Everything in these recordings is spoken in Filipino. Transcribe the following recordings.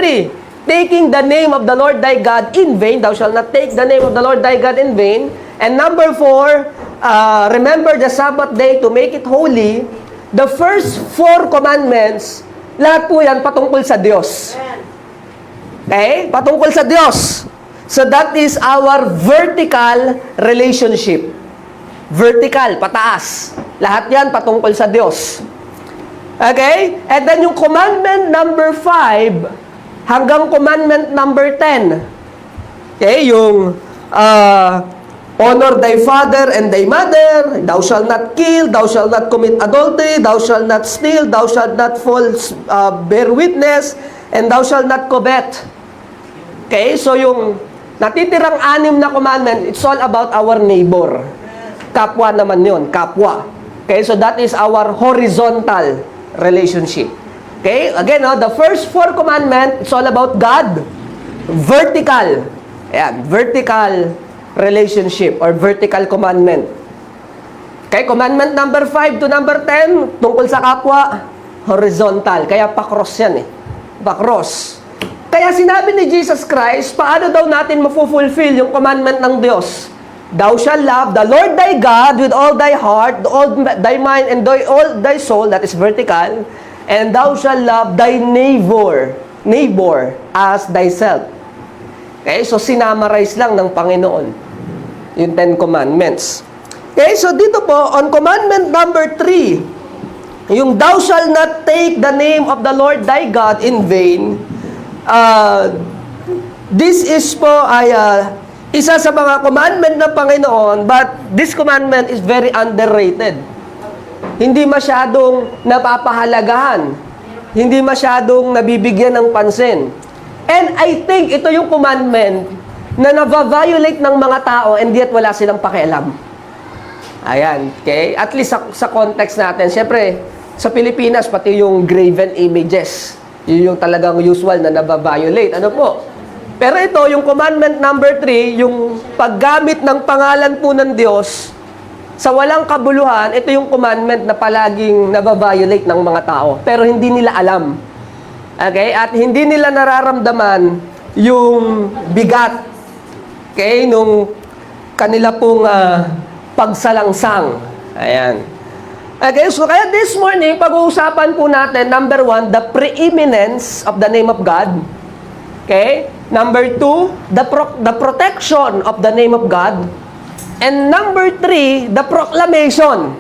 3, taking the name of the Lord thy God in vain. Thou shalt not take the name of the Lord thy God in vain. And number 4, remember the Sabbath day to make it holy. The first 4 commandments, lahat po yan patungkol sa Diyos. Okay? Patungkol sa Diyos. So that is our vertical relationship. Vertical, pataas. Lahat yan patungkol sa Diyos. Okay? And then yung commandment number 5 hanggang commandment number 10. Okay? Yung honor thy father and thy mother, thou shalt not kill, thou shalt not commit adultery, thou shalt not steal, thou shalt not false bear witness, and thou shalt not covet. Okay? So yung natitirang 6 na commandment, it's all about our neighbor. Kapwa naman yun, kapwa. Okay? So that is our horizontal relationship. Okay? Again, the first 4 commandment, it's all about God. Vertical. Ayan, vertical relationship or vertical commandment. Okay? Commandment number 5 to number 10, tungkol sa kapwa, horizontal. Kaya pa-cross yan eh. Pa-cross. Kaya sinabi ni Jesus Christ, paano daw natin mafulfill yung commandment ng Diyos? Thou shalt love the Lord thy God with all thy heart, all thy mind, and all thy soul, that is vertical, and thou shalt love thy neighbor as thyself. Okay, so sinamarize lang ng Panginoon yung 10 commandments. Okay, so dito po, on commandment number 3, yung thou shalt not take the name of the Lord thy God in vain, this is po ay isa sa mga commandment ng Panginoon, but this commandment is very underrated. Hindi masyadong napapahalagahan. Hindi masyadong nabibigyan ng pansin. And I think ito yung commandment na nava-violate ng mga tao and yet wala silang pakialam. Ayan, okay? At least sa context natin. Siyempre, sa Pilipinas, pati yung graven images. Yun yung talagang usual na nava-violate. Ano po? Pero ito, yung commandment number 3, yung paggamit ng pangalan po ng Diyos sa walang kabuluhan, ito yung commandment na palaging nava-violate ng mga tao. Pero hindi nila alam. Okay? At hindi nila nararamdaman yung bigat. Okay? Nung kanila pong pagsalangsang. Ayan. Okay, so kaya this morning, pag-uusapan po natin, number 1, the preeminence of the name of God. Okay? Number 2, the protection of the name of God. And number 3, the proclamation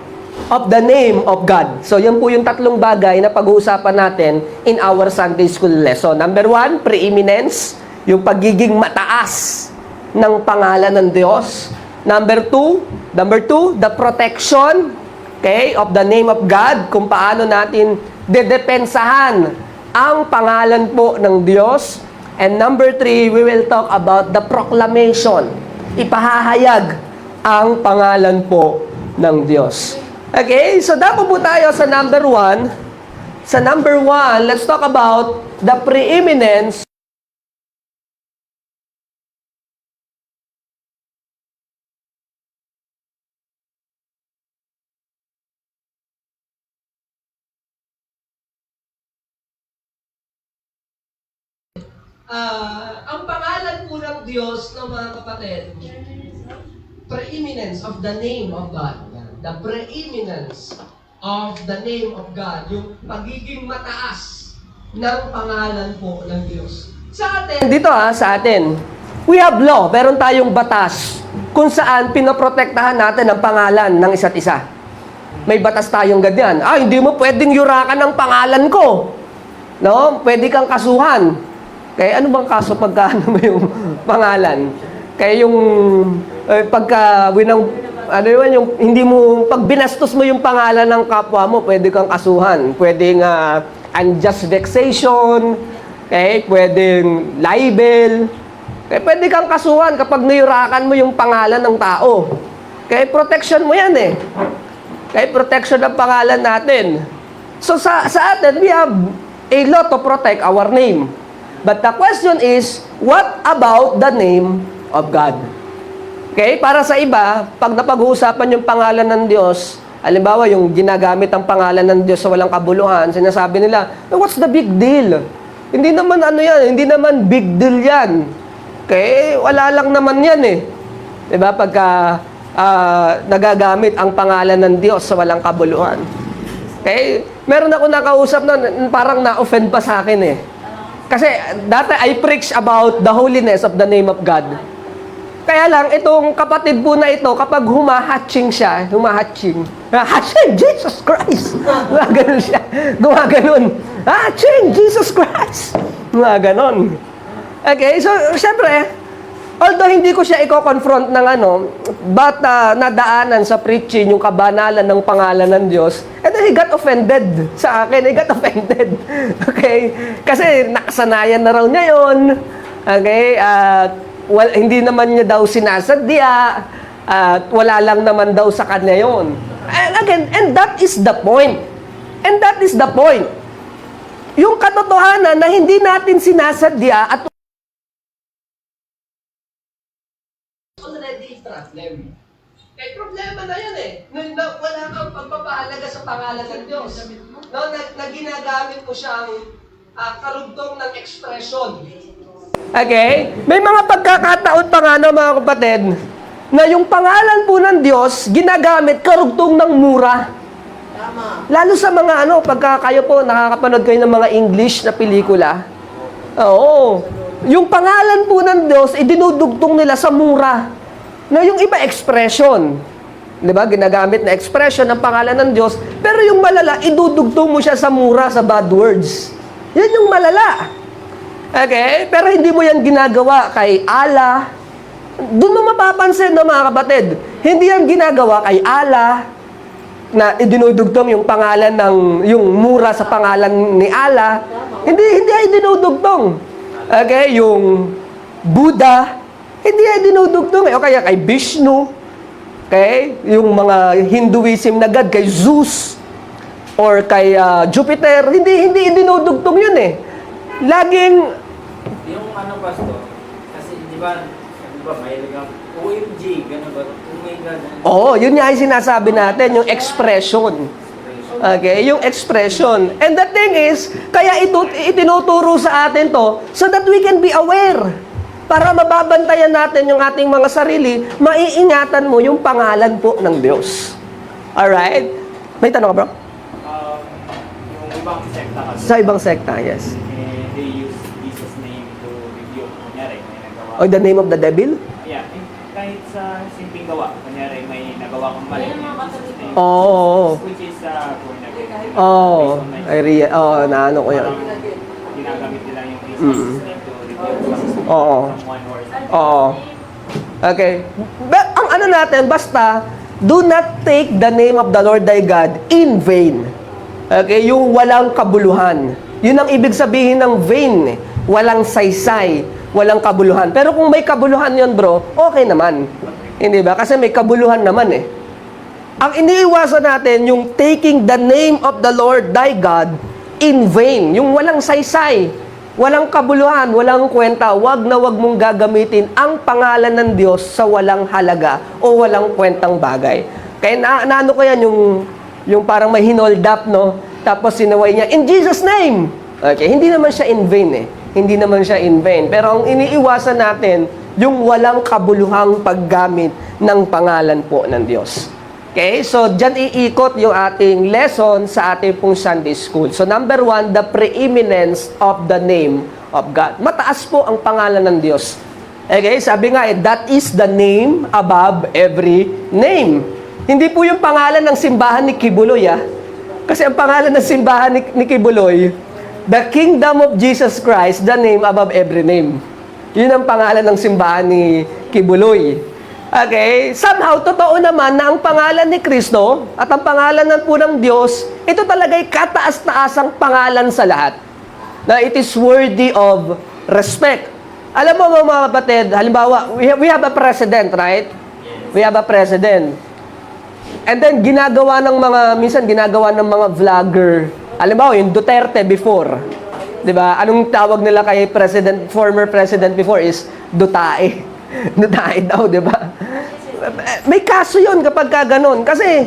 of the name of God. So, yan po yung 3 bagay na pag-uusapan natin in our Sunday School lesson. Number 1, preeminence, yung pagiging mataas ng pangalan ng Diyos. Number 2, the protection, okay, of the name of God, kung paano natin dedepensahan ang pangalan po ng Diyos. And number 3, we will talk about the proclamation. Ipahahayag ang pangalan po ng Diyos. Okay, so dapat po tayo sa number 1. Sa number 1, let's talk about the preeminence . Ang pangalan po ng Diyos, no, mga kapatid, preeminence of the name of God. The preeminence of the name of God. Yung pagiging mataas ng pangalan po ng Diyos. Sa atin, dito sa atin, we have law, meron tayong batas kung saan pinoprotektahan natin ang pangalan ng isa't isa. May batas tayong ganyan. Hindi mo pwedeng yurakan ang pangalan ko. No? Pwede kang kasuhan. Kaya ano bang kaso pagka mo yung pangalan? Kaya yung pagka yung hindi mo pag binastos mo yung pangalan ng kapwa mo, pwede kang kasuhan. Pwedeng unjust vexation, okay? Pwedeng libel. Kaya pwede kang kasuhan kapag niyurakan mo yung pangalan ng tao. Kaya protection mo yan eh. Kaya protection ng pangalan natin. So sa atin, we have a law to protect our name. But the question is, what about the name of God? Okay? Para sa iba, pag napag-uusapan yung pangalan ng Diyos, halimbawa, yung ginagamit ang pangalan ng Diyos sa walang kabuluhan, sinasabi nila, what's the big deal? Hindi naman ano yan, hindi naman big deal yan. Okay, wala lang naman yan eh. 'Di ba? Pagka nagagamit ang pangalan ng Diyos sa walang kabuluhan. Okay? Meron ako nakausap na parang na-offend pa sa akin eh. Kasi dati I preach about the holiness of the name of God. Kaya lang, itong kapatid po na ito, kapag humahatching siya, hatching, Jesus Christ! Gumaganon siya. Gumaganon. Hatching, Jesus Christ! Gumaganon. Okay, so, syempre, although hindi ko siya i-confront ng but nadaanan sa preaching yung kabanalan ng pangalan ng Diyos, and then he got offended sa akin. He got offended. Okay? Kasi nakasanayan na raw niya yun. Okay? Hindi naman niya daw sinasadya. Wala lang naman daw sa kanya yun. And again, and that is the point. And that is the point. Yung katotohanan na hindi natin sinasadya at already problem. May problema na yan eh. Wala kang pagpapahalaga sa pangalan ng Diyos. Na ginagamit mo siyang karugtong ng expression. Okay? May mga pagkakataon pa nga mga kapatid, na yung pangalan po ng Diyos, ginagamit karugtong ng mura. Tama. Lalo sa mga pagka kayo po, nakakapanood kayo ng mga English na pelikula. Oo. Yung pangalan po ng Diyos, idinudugtong nila sa mura. Na yung iba, expression. Di ba? Ginagamit na expression ng pangalan ng Diyos. Pero yung malala, idudugtong mo siya sa mura, sa bad words. Yan yung malala. Okay? Pero hindi mo yan ginagawa kay Allah. Doon mo mapapansin mga kapatid. Hindi yan ginagawa kay Allah na idinudugtong yung pangalan yung mura sa pangalan ni Allah. Hindi ay dinudugtong. Okay? Yung Buddha, hindi ay dinudugtong. O kaya kay Vishnu. Okay? Yung mga Hinduism na God, kay Zeus. Or kay Jupiter. Hindi dinudugtong yun eh. Laging yung pastor, kasi di ba may lagang OMG, gano'n ba? Oh my God. Oo, yun nga yung sinasabi natin, yung expression. Okay, yung expression. And the thing is, kaya itinuturo sa atin to so that we can be aware. Para mababantayan natin yung ating mga sarili, maiingatan mo yung pangalan po ng Diyos. Alright? May tanong ka, bro? Yung ibang sekta kasi. Sa ibang sekta, yes. They use Jesus' name to rebuke. Kunyari, may nagawa. Or the name of the devil? Yeah, kahit sa simpleng gawa. Kunyari, may nagawa kang mali. Jesus' name. Oo. Which is, Naano ko yan. Ginagamit nila yung Jesus' name to rebuke someone or something. Oo. Okay. But, ang natin, basta, do not take the name of the Lord thy God in vain. Okay? Yung walang kabuluhan. Yun ang ibig sabihin ng vain. Walang saysay. Walang kabuluhan. Pero kung may kabuluhan yun, bro, okay naman. Hindi ba? Kasi may kabuluhan naman eh. Ang iniiwasan natin, yung taking the name of the Lord thy God in vain. Yung walang saysay. Walang kabuluhan, walang kwenta. Wag na wag mong gagamitin ang pangalan ng Diyos sa walang halaga o walang kwentang bagay. Kaya naano ko yan, yung parang may hinold up, no? Tapos sinaway niya, in Jesus' name! Okay, hindi naman siya in vain eh. Hindi naman siya in vain. Pero ang iniiwasan natin, yung walang kabuluhang paggamit ng pangalan po ng Diyos. Okay, so dyan iikot yung ating lesson sa ating pong Sunday School. So number 1, the preeminence of the name of God. Mataas po ang pangalan ng Diyos. Okay, sabi nga that is the name above every name. Hindi po yung pangalan ng simbahan ni Kibuloy Kasi ang pangalan ng simbahan ni Kibuloy, the kingdom of Jesus Christ, the name above every name. Yun ang pangalan ng simbahan ni Kibuloy. Okay? Somehow, totoo naman na ang pangalan ni Kristo at ang pangalan ng punang Diyos, ito talaga'y kataas-taasang pangalan sa lahat. Na it is worthy of respect. Alam mo mga kapatid, halimbawa, we have a president, right? We have a president. And then, minsan ginagawa ng mga vlogger. Halimbawa, yung Duterte before. Diba? Anong tawag nila kay former president before is Dutae. Dutae daw, diba? May kaso yun kapag gano'n. Kasi,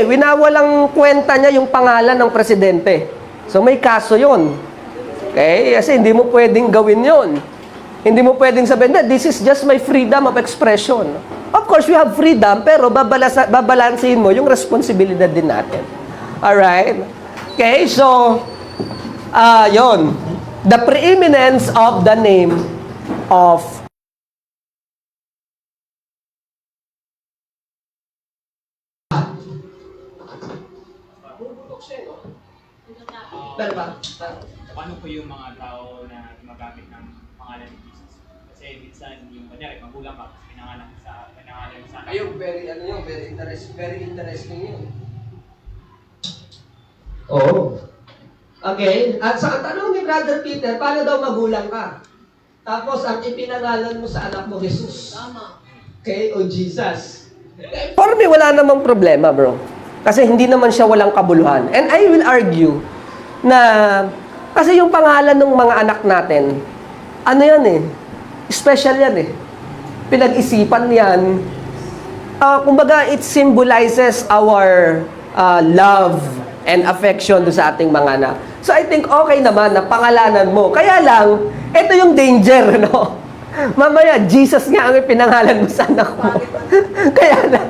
winawalang kwenta niya yung pangalan ng presidente. So, may kaso yun. Okay? Kasi hindi mo pwedeng gawin yon. Hindi mo pwedeng sabihin na, this is just my freedom of expression. Of course, we have freedom, pero babalansin mo yung responsibilidad din natin. Alright? Okay, so, yon. The preeminence of the name of Paano po yung mga tao na gumagamit ng pangalan ni Jesus? Kasi minsan yung kanyari, magulang ka, pinangalan sa anak. Ayun, very interesting yun. Oo. Okay. At sa tanong ni Brother Peter, paano daw magulang ka? Tapos, ang ipinangalan mo sa anak mo, Jesus. Tama. Okay? O Jesus. For me, wala namang problema, bro. Kasi hindi naman siya walang kabuluhan. And I will argue na, kasi yung pangalan ng mga anak natin, ano yan eh? Special yan eh. Pinag-isipan yan. Kumbaga, it symbolizes our love and affection do sa ating mga anak. So I think okay naman na pangalanan mo. Kaya lang, ito yung danger, no? Mamaya, Jesus nga ang pinangalan mo sa anak mo. Kaya lang.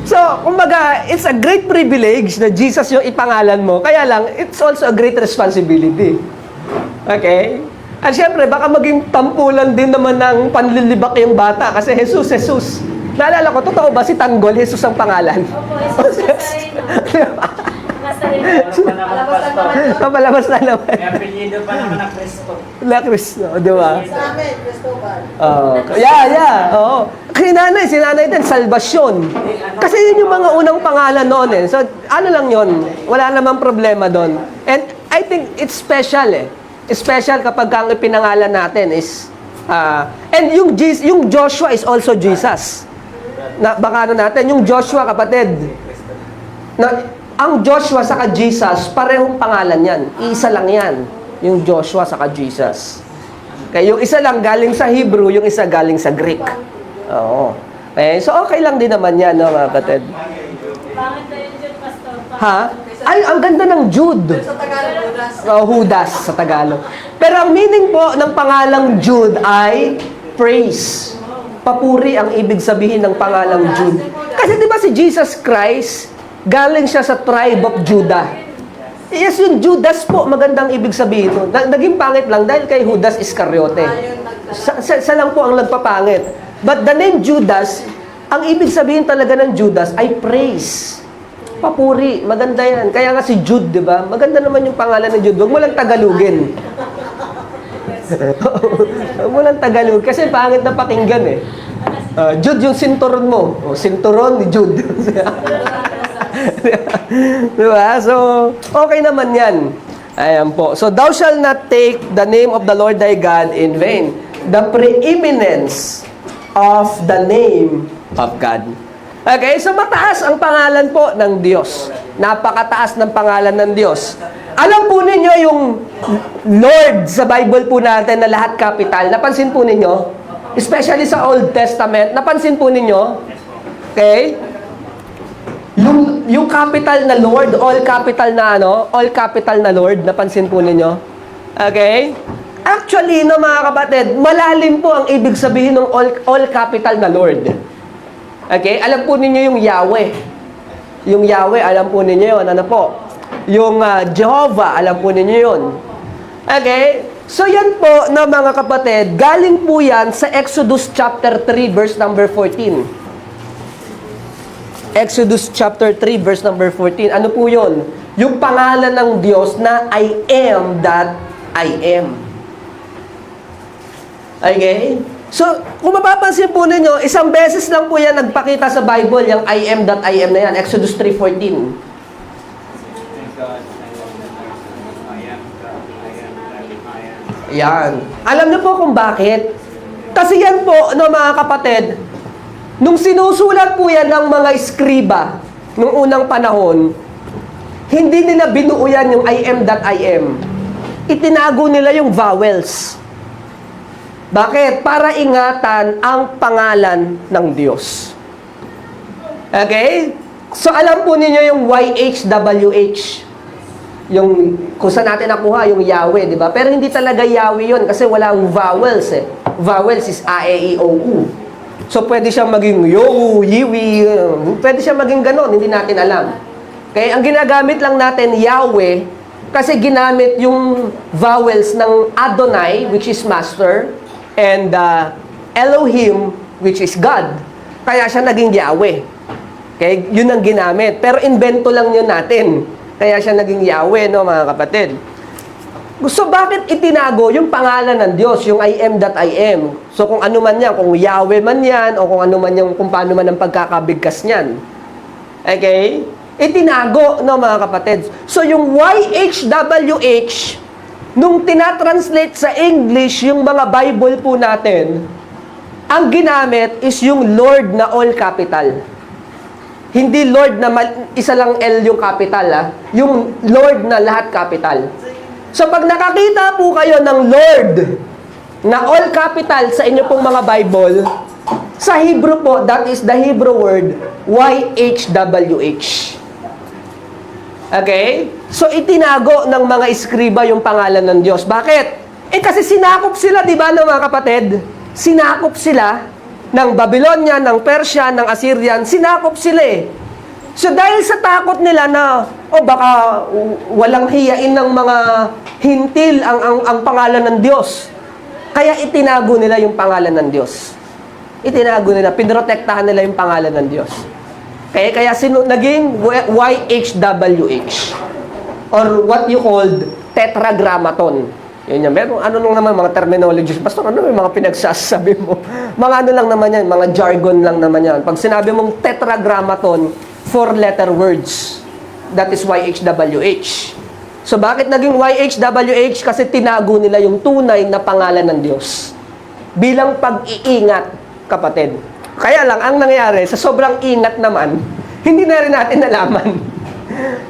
So, kumbaga, it's a great privilege na Jesus yung ipangalan mo. Kaya lang, it's also a great responsibility. Okay? At syempre, baka maging tampulan din naman ng panlilibak yung bata. Kasi Jesus. Naalala ko, totoo ba si Tanggol, Jesus ang pangalan? Opo, Jesus basta rin. Papalabas na naman. May apelyido pa naman na Cristo. La Cristo, di ba? Sa amin, Cristobal. Oo. Si nanay din, Salvasyon. Kasi yun yung mga unang pangalan noon eh. So, ano lang yun, wala namang problema doon. And I think it's special eh. Special kapag ang pinangalan natin is, and yung Joshua is also Jesus. Na, baka ano natin, yung Joshua kapatid, na, ang Joshua saka Jesus, parehong pangalan yan. Isa lang yan. Yung Joshua saka Jesus. Kaya yung isa lang galing sa Hebrew, yung isa galing sa Greek. Oo. So okay lang din naman yan, no, mga kapatid. Bakit na yun dyan, Pastor? Ha? Ay, ang ganda ng Jude. Sa Tagalog, Judas. Judas sa Tagalog. Pero ang meaning po ng pangalang Jude ay praise. Papuri ang ibig sabihin ng pangalang Jude. Kasi di ba si Jesus Christ, galing siya sa tribe of Judah. Yes, yung Judas po, magandang ibig sabihin nun. Naging pangit lang dahil kay Judas Iscariote. Sa lang po ang nagpapangit. But the name Judas, ang ibig sabihin talaga ng Judas ay praise. Papuri, maganda yan. Kaya nga si Jude, di ba? Maganda naman yung pangalan ng Jude. Huwag mo lang Tagalogin. Huwag mo lang Tagalog. Kasi pangit na pakinggan eh. Jude yung sinturon mo. Sinturon ni Jude. Diba? So, okay naman yan. Ayan po. So, thou shalt not take the name of the Lord thy God in vain. The preeminence of the name of God. Okay? So, mataas ang pangalan po ng Diyos. Napakataas ng pangalan ng Diyos. Alam po ninyo yung Lord sa Bible po natin na lahat capital. Napansin po ninyo? Especially sa Old Testament. Napansin po ninyo? Okay? Yung capital na Lord, all capital na Lord, napansin po ninyo? Okay? Actually, no mga kapatid, malalim po ang ibig sabihin ng all capital na Lord. Okay? Alam po ninyo yung Yahweh. Yung Yahweh, alam po ninyo yun. Ano po? Yung Jehovah, alam po ninyo yun. Okay? So yan po na mga kapatid, galing po yan sa Exodus chapter 3 verse number 14. Exodus chapter 3 verse number 14. Ano po yun? Yung pangalan ng Diyos na I am that I am. Okay? So, kung mapapansin po ninyo, isang beses lang po yan nagpakita sa Bible, yung I am that I am na yan. Exodus 3:14. Yan. Alam niyo po kung bakit? Kasi yan po, no, mga kapatid, nung sinusulat po yan ng mga eskriba, nung unang panahon, hindi nila binuo yan yung I am that I am. Itinago nila yung vowels. Bakit? Para ingatan ang pangalan ng Diyos. Okay? So, alam po ninyo yung YHWH. Yung kung saan natin nakuha yung Yahweh, di ba? Pero hindi talaga Yahweh yun kasi walang vowels eh. Vowels is A, E, I, O, U. So, pwede siyang maging Yo, Yiwi, pwede siyang maging ganon, hindi natin alam. Kaya ang ginagamit lang natin Yahweh kasi ginamit yung vowels ng Adonai, which is Master, and Elohim, which is God. Kaya siya naging Yahweh. Okay? Yun ang ginamit. Pero invento lang yun natin. Kaya siya naging Yahweh, no, mga kapatid. So, bakit itinago yung pangalan ng Diyos, yung I am that I am? So, kung ano man yan, kung Yahweh man yan, o kung ano man yung, kung paano man ang pagkakabigkas niyan. Okay? Itinago, no, mga kapatid. So, yung YHWH, nung tinatranslate sa English, yung mga Bible po natin, ang ginamit is yung Lord na all capital. Hindi Lord na isa lang L yung capital, yung Lord na lahat capital. So pag nakakita po kayo ng Lord na all capital sa inyo pong mga Bible, sa Hebrew po, that is the Hebrew word YHWH. Okay? So itinago ng mga iskriba yung pangalan ng Diyos. Bakit? Kasi sinakop sila, di ba, ng mga kapatid? Sinakop sila ng Babylonia, ng Persia, ng Assyrian, sinakop sila eh. So dahil sa takot nila na, baka walang hiyain ng mga hintil ang pangalan ng Diyos, kaya itinago nila yung pangalan ng Diyos. Itinago nila, pinrotektahan nila yung pangalan ng Diyos. Kaya naging YHWH, or what you called Tetragrammaton. Yun yan. Pero ano lang naman mga terminologies. Pastor, ano yung mga pinagsasabi mo? Mga ano lang naman yan, mga jargon lang naman yan. Pag sinabi mong tetragrammaton, 4-letter words. That is YHWH. So bakit naging YHWH? Kasi tinago nila yung tunay na pangalan ng Diyos. Bilang pag-iingat, kapatid. Kaya lang, ang nangyari, sa sobrang ingat naman, hindi na rin natin nalaman.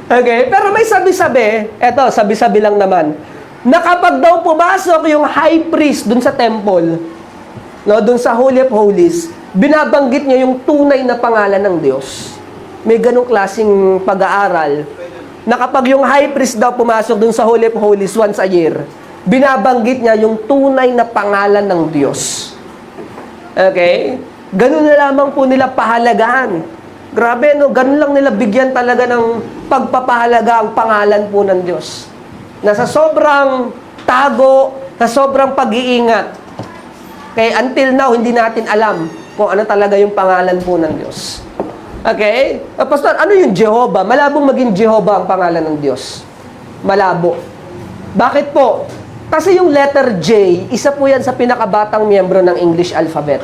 Okay? Pero may sabi-sabi, eto, sabi-sabi lang naman, na kapag daw pumasok yung high priest dun sa temple, no, dun sa Holy of Holies, binabanggit niya yung tunay na pangalan ng Diyos. May ganong klaseng pag-aaral na kapag yung high priest daw pumasok dun sa Holy of Holies once a year, binabanggit niya yung tunay na pangalan ng Diyos. Okay? Ganun na lamang po nila pahalagahan. Grabe, no? Ganun lang nila bigyan talaga ng pagpapahalaga ang pangalan po ng Diyos. Na sa sobrang tago, sa sobrang pag-iingat. Kaya until now, hindi natin alam kung ano talaga yung pangalan po ng Diyos. Okay? Pastor, ano yung Jehovah? Malabong maging Jehovah ang pangalan ng Diyos. Malabo. Bakit po? Kasi yung letter J, isa po yan sa pinakabatang miyembro ng English alphabet.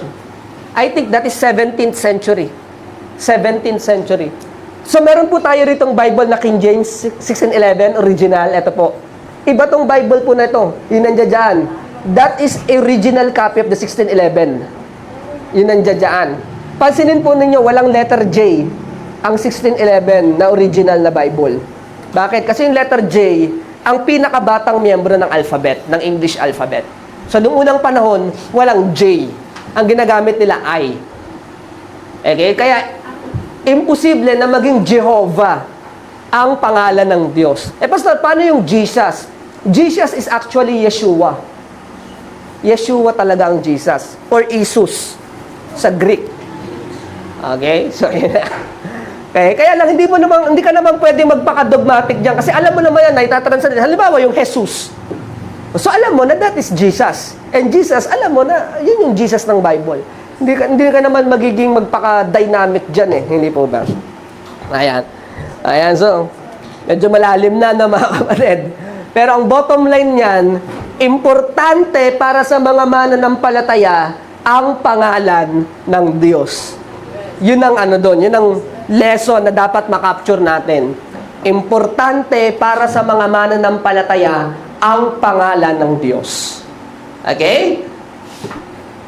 I think that is 17th century. 17th century. So, meron po tayo ritong Bible na King James 1611, original. Ito po. Iba tong Bible po na ito. Yun nandiyan dyan. That is original copy of the 1611. Yun nandiyan dyan. Pansinin po ninyo, walang letter J ang 1611 na original na Bible. Bakit? Kasi yung letter J, ang pinakabatang miyembro ng alphabet, ng English alphabet. So, noong unang panahon, walang J. Ang ginagamit nila I. Okay? Kaya, imposible na maging Jehovah ang pangalan ng Diyos. Pastor, paano yung Jesus? Jesus is actually Yeshua. Yeshua talaga ang Jesus. Or Jesus sa Greek. Okay? So, okay. Kaya lang, hindi ka naman pwede magpaka-dogmatic dyan. Kasi alam mo naman yan, naitatranslate. Halimbawa, yung Jesus. So, alam mo na that is Jesus. And Jesus, alam mo na, yun yung Jesus ng Bible. Hindi ka naman magiging magpaka-dynamic dyan eh. Hindi po ba? Ayan. Ayan, so, medyo malalim na mga kapatid. Pero ang bottom line niyan, importante para sa mga mananampalataya ang pangalan ng Diyos. Yun ang doon, yun ang lesson na dapat makapture natin. Importante para sa mga mananampalataya ang pangalan ng Diyos. Okay?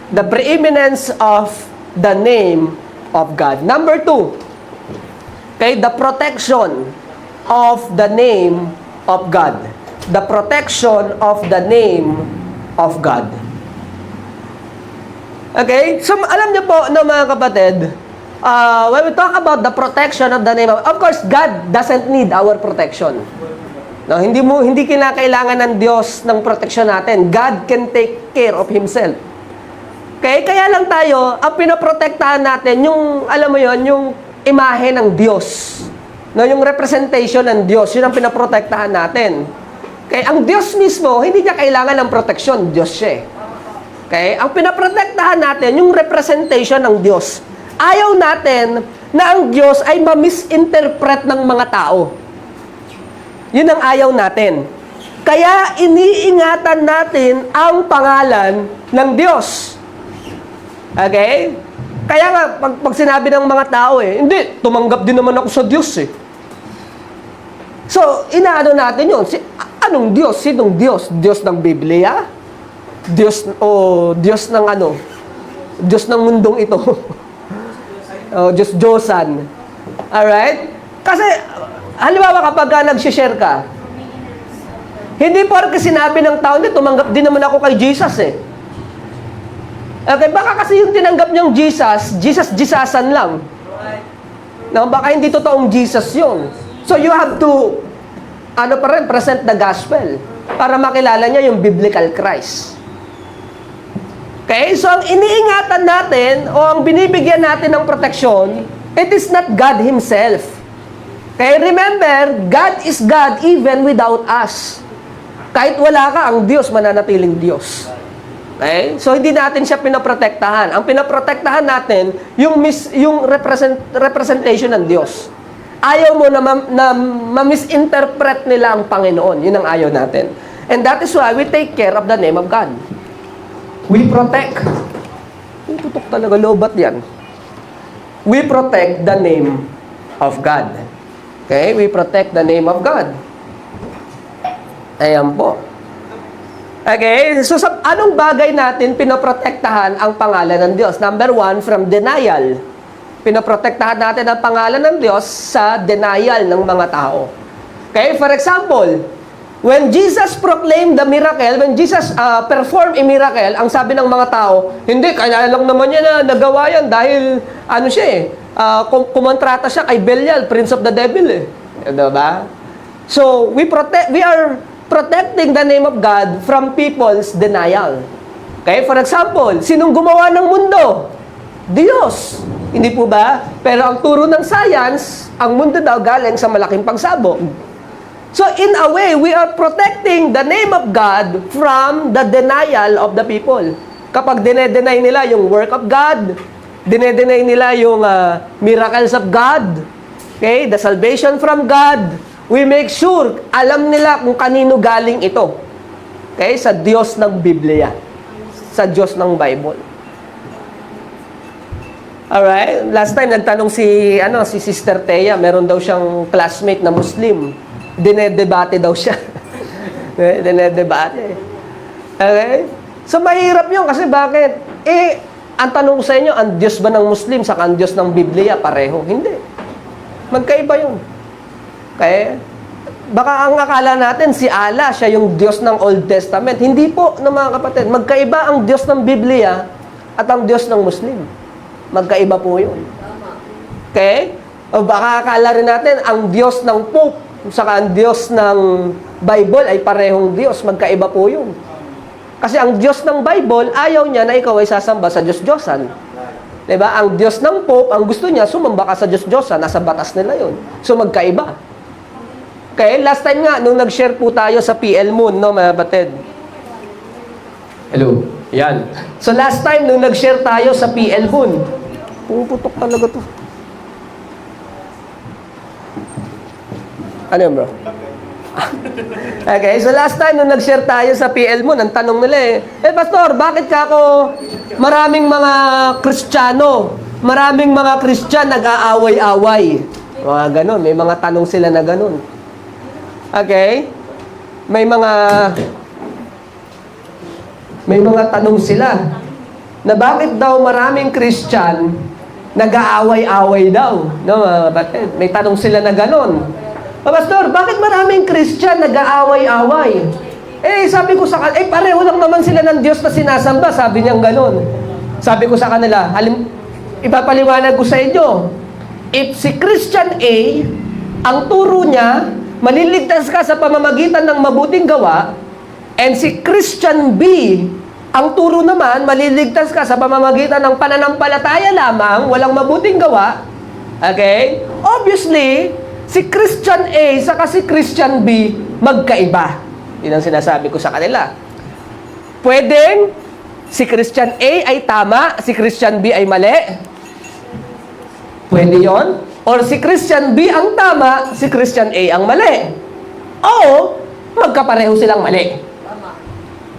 The preeminence of the name of God. Number 2, okay, the protection of the name of God. The protection of the name of God. Okay? So, alam niyo po, mga kapatid, when we talk about the protection of the name of course, God doesn't need our protection. No, hindi kinakailangan ng Diyos ng proteksyon natin. God can take care of Himself. Okay? Kaya lang tayo, ang pinoprotektahan natin, yung, alam mo yon, yung imahe ng Diyos. No, yung representation ng Diyos, yun ang pinoprotektahan natin. Okay? Ang Diyos mismo, hindi niya kailangan ng proteksyon. Diyos siya. Okay? Ang pinoprotektahan natin, yung representation ng Diyos. Ayaw natin na ang Diyos ay ma-misinterpret ng mga tao. Yun ang ayaw natin. Kaya iniingatan natin ang pangalan ng Diyos. Okay? Kaya nga, pag sinabi ng mga tao hindi, tumanggap din naman ako sa Diyos So, inaano natin yun. Anong Diyos? Sinong Diyos? Diyos ng Biblia? Diyos ng ano? Diyos ng mundong ito. Diyos Diyosan. Alright? Kasi, halimbawa kapag nag-share ka, hindi porke sinabi ng tao, hindi, tumanggap din naman ako kay Jesus Okay, baka kasi yung tinanggap niyang Jesusan lang. No, baka hindi totoong Jesus yun. So you have to, present the gospel para makilala niya yung biblical Christ. Okay, so ang iniingatan natin o ang binibigyan natin ng proteksyon, it is not God Himself. Okay, remember, God is God even without us. Kahit wala ka, ang Diyos mananatiling Diyos. Okay? So, hindi natin siya pinaprotektahan. Ang pinaprotektahan natin, yung representation ng Diyos. Ayaw mo na ma-misinterpret nila ang Panginoon. Yun ang ayaw natin. And that is why we take care of the name of God. We protect. Tutok talaga, lobat yan. We protect the name of God. Okay? We protect the name of God. Ayan po. Okay? So, anong bagay natin pinoprotektahan ang pangalan ng Diyos? Number 1, from denial. Pinoprotektahan natin ang pangalan ng Diyos sa denial ng mga tao. Okay? For example, when Jesus proclaimed the miracle, when Jesus performed a miracle, ang sabi ng mga tao, hindi, kaya lang naman niya na nagawa yan dahil, kumontrata siya kay Belial, prince of the devil Diba? So, we are protecting the name of God from people's denial. Okay? For example, sinong gumawa ng mundo? Diyos. Hindi po ba? Pero ang turo ng science, ang mundo daw galing sa malaking pagsabog. So, in a way, we are protecting the name of God from the denial of the people. Kapag dinedenay nila yung work of God, dinedenay nila yung miracles of God, okay, the salvation from God, we make sure, alam nila kung kanino galing ito. Okay, sa Diyos ng Biblia. Sa Diyos ng Bible. Alright, last time nagtanong si Sister Thea, meron daw siyang classmate na Muslim. Dinedebate daw siya. Dinedebate. Okay? So, mahirap yun kasi bakit? Ang tanong ko sa inyo, ang Diyos ba ng Muslim saka ang Diyos ng Biblia pareho? Hindi. Magkaiba yun. Okay? Baka ang akala natin, si Allah, siya yung Diyos ng Old Testament. Hindi po, mga kapatid. Magkaiba ang Diyos ng Biblia at ang Diyos ng Muslim. Magkaiba po yun. Okay? O baka akala rin natin, ang Diyos ng Pope saka ang Diyos ng Bible ay parehong Diyos. Magkaiba po yun. Kasi ang Diyos ng Bible, ayaw niya na ikaw ay sasamba sa Diyos-Diyosan. Diba? Ang Diyos ng Pope, ang gusto niya, sumamba ka sa Diyos-Diyosan. Nasa batas nila yun. So, magkaiba. Okay? Last time nga, nung nag-share po tayo sa PL Moon, no, mga batid? Hello? Yan. So, last time, nung nag-share tayo sa PL Moon, puputok talaga to. Ano yun, bro? Okay, so last time nung nag-share tayo sa PL Moon, ang tanong nila Pastor, bakit ka ako maraming mga Kristiyano, maraming mga Christian nag-aaway-away? Mga ganun, may mga tanong sila na ganun. Okay? May mga tanong sila na bakit daw maraming Christian nag-aaway-away daw? No, bakit? May tanong sila na ganun. Pastor, bakit maraming Christian nag-aaway-away? Sabi ko sa kanila, pareho lang naman sila ng Diyos na sinasamba. Sabi niyang ganun. Sabi ko sa kanila, ipapaliwanag ko sa inyo, if si Christian A, ang turo niya, maliligtas ka sa pamamagitan ng mabuting gawa, and si Christian B, ang turo naman, maliligtas ka sa pamamagitan ng pananampalataya lamang, walang mabuting gawa. Okay? Obviously, si Christian A saka si Christian B, magkaiba. Yun ang sinasabi ko sa kanila. Pwedeng si Christian A ay tama, si Christian B ay mali. Pwede yon. Or si Christian B ang tama, si Christian A ang mali. O, magkapareho silang mali.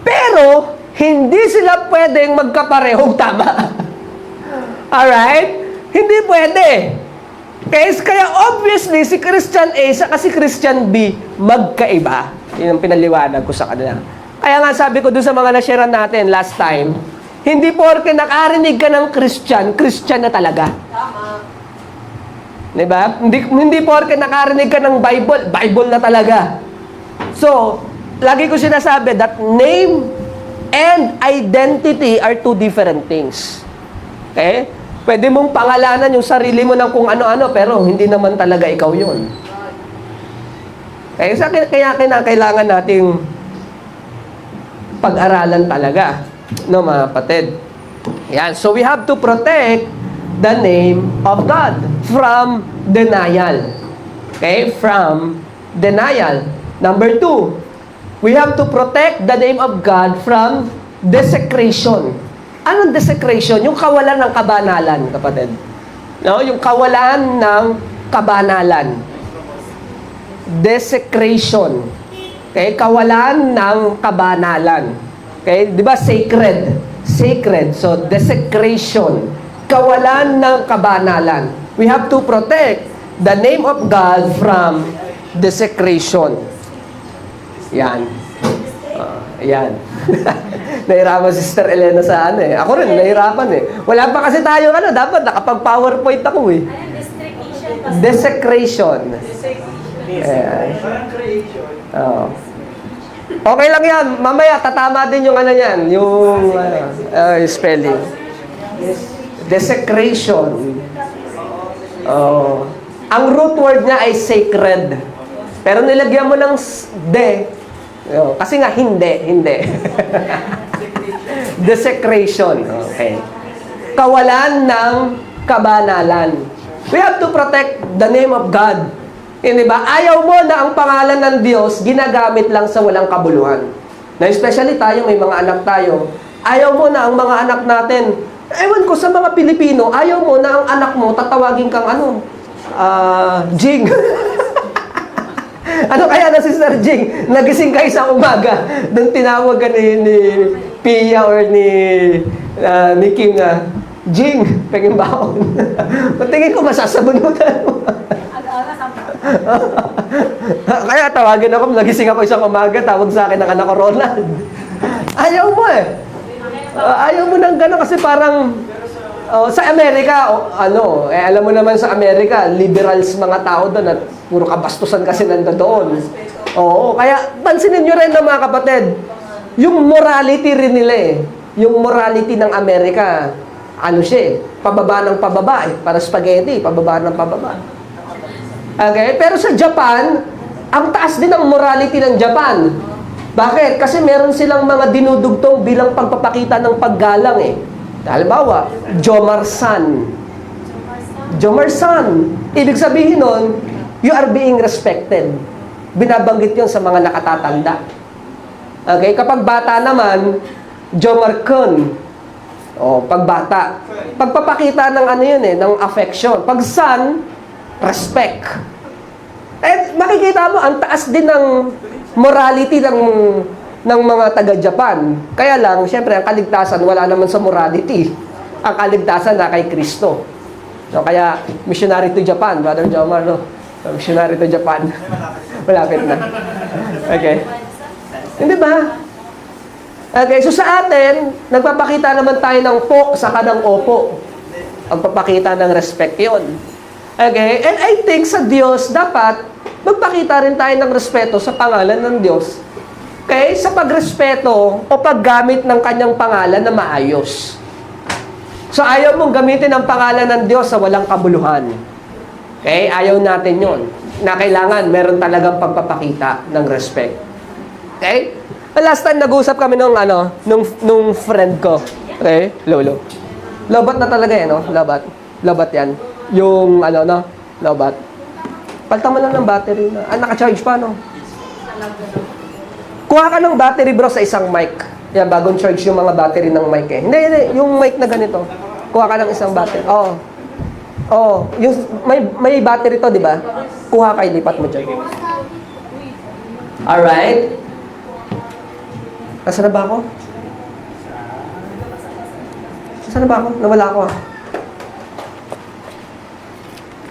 Pero, hindi sila pwedeng magkaparehong tama. Alright? Hindi pwede. Kaya obviously, si Christian A saka si Christian B, magkaiba. Yun ang pinaliwanag ko sa kanila. Kaya nga sabi ko dun sa mga na-share natin last time, hindi porke nakarinig ka ng Christian, Christian na talaga. Tama. Diba? Hindi porke nakarinig ka ng Bible, Bible na talaga. So, lagi ko sinasabi that name and identity are two different things. Okay? Pwede mong pangalanan yung sarili mo ng kung ano-ano, pero hindi naman talaga ikaw yun. Kaya kailangan nating pag-aralan talaga. No, mga kapatid. Yan. So, we have to protect the name of God from denial. Okay? From denial. Number 2, we have to protect the name of God from desecration. Anong desecration? Yung kawalan ng kabanalan, kapatid. No? Yung kawalan ng kabanalan. Desecration. Okay? Kawalan ng kabanalan. Okay? Di ba sacred? Sacred. So, desecration. Kawalan ng kabanalan. We have to protect the name of God from desecration. Yan. Yan. Nahirapan si Sister Elena sa ano eh. Ako rin, nahirapan eh. Wala pa kasi tayo ano, dapat nakapag-PowerPoint ako eh. Ayun, desecration, pastor. Desecration. Ayan. Parang creation. Oo. Okay lang yan. Mamaya, tatama din yung ano yan. Yung spelling. Desecration. Oh. Ang root word niya ay sacred. Pero nilagyan mo ng de. Oh, kasi nga hindi. Desecration. Okay. Kawalan ng kabanalan. We have to protect the name of God. Hindi ba? Ayaw mo na ang pangalan ng Diyos ginagamit lang sa walang kabuluhan. Na especially tayo, may mga anak tayo. Ayaw mo na ang mga anak natin. Ewan ko sa mga Pilipino, ayaw mo na ang anak mo tatawagin kang ano? Jing. Ano kaya na si Sir Jing? Nagising ka isang umaga. Doon tinawag ka ni Pia or ni Kim na, Jing, pengin baon. Patingin ko masasabunutan mo. Ag-ara ka pa. Kaya tawagin ako, nagising ako isang umaga, tawag sa akin ng anak ko, Ronald. Ayaw mo eh. Ayaw mo nang gano'n kasi parang sa Amerika, alam mo naman sa Amerika, liberals mga tao doon at puro kabastusan kasi nandoon. Oo, kaya pansinin nyo rin na mga kapatid, yung morality rin nila eh. Yung morality ng Amerika, ano siya eh, pababa ng pababa eh, para spaghetti, pababa ng pababa. Okay, pero sa Japan, ang taas din ng morality ng Japan. Bakit? Kasi meron silang mga dinudugtong bilang pagpapakita ng paggalang eh. Halimbawa, Jomarsan. Jomarsan. Ibig sabihin nun, you are being respected. Binabanggit yun sa mga nakatatanda. Okay? Kapag bata naman, Jomarkun. O, pagbata. Pagpapakita ng ano yun eh, ng affection. Pag son, respect. Eh, makikita mo, ang taas din ng morality ng mga taga-Japan. Kaya lang, siyempre, ang kaligtasan, wala naman sa morality. Ang kaligtasan na kay Kristo. So, kaya, missionary to Japan, Brother Jomar, no? Missionary to Japan. Malapit na. Okay. Hindi ba? Okay, so sa atin, nagpapakita naman tayo ng po saka ng opo. Ang papakita ng respect yun. Okay? And I think sa Diyos, dapat magpakita rin tayo ng respeto sa pangalan ng Diyos. Okay? Sa pagrespeto o paggamit ng kanyang pangalan na maayos. So, ayaw mong gamitin ang pangalan ng Diyos sa walang kabuluhan. Okay? Ayaw natin yon. na kailangan meron talagang pagpapakita ng respect. Okay? Last time nag-usap kami nung friend ko. Okay? Lolo. Lobat na talaga yan, no? Lobat. Lobat yan. Yung, lobat. Palta mo lang ng battery na. Naka-charge pa, no? Kuha ka ng battery, bro, sa isang mic. Yan, bagong charge yung mga battery ng mic eh. Hindi. Yung mic na ganito. Kuha ka ng isang battery. Oo. Yung, may battery to, di ba? Kuha ka, ilipat mo dyan. Alright? Nasaan na ba ako? Nasaan na ba ako? Nawala ako